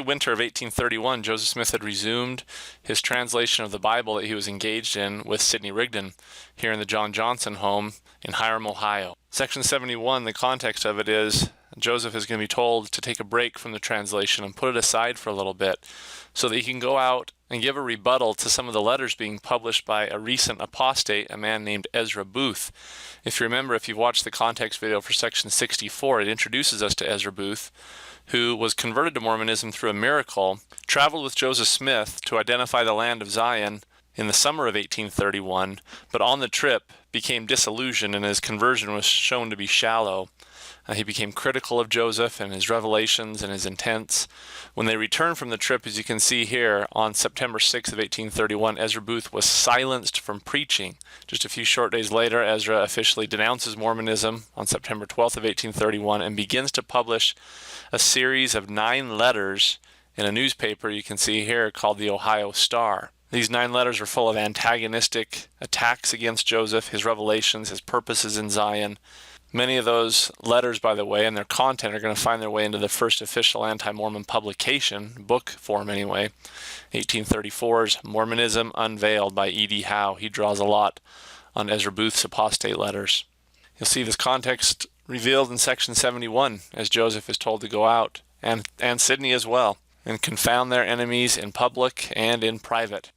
winter of 1831, Joseph Smith had resumed his translation of the Bible that he was engaged in with Sidney Rigdon here in the John Johnson home in Hiram, Ohio. Section 71, the context of it is Joseph is going to be told to take a break from the translation and put it aside for a little bit so that he can go out and give a rebuttal to some of the letters being published by a recent apostate, a man named Ezra Booth. If you remember, if you've watched the context video for section 64, it introduces us to Ezra Booth, who was converted to Mormonism through a miracle, traveled with Joseph Smith to identify the land of Zion in the summer of 1831, but on the trip became disillusioned and his conversion was shown to be shallow. He became critical of Joseph and his revelations and his intents. When they returned from the trip, as you can see here, on September 6th of 1831, Ezra Booth was silenced from preaching. Just a few short days later, Ezra officially denounces Mormonism on September 12th of 1831 and begins to publish a series of 9 letters in a newspaper you can see here called the Ohio Star. These 9 letters are full of antagonistic attacks against Joseph, his revelations, his purposes in Zion. Many of those letters, by the way, and their content are going to find their way into the first official anti-Mormon publication, book form anyway, 1834's Mormonism Unveiled by E.D. Howe. He draws a lot on Ezra Booth's apostate letters. You'll see this context revealed in section 71 as Joseph is told to go out, and Sidney as well, and confound their enemies in public and in private.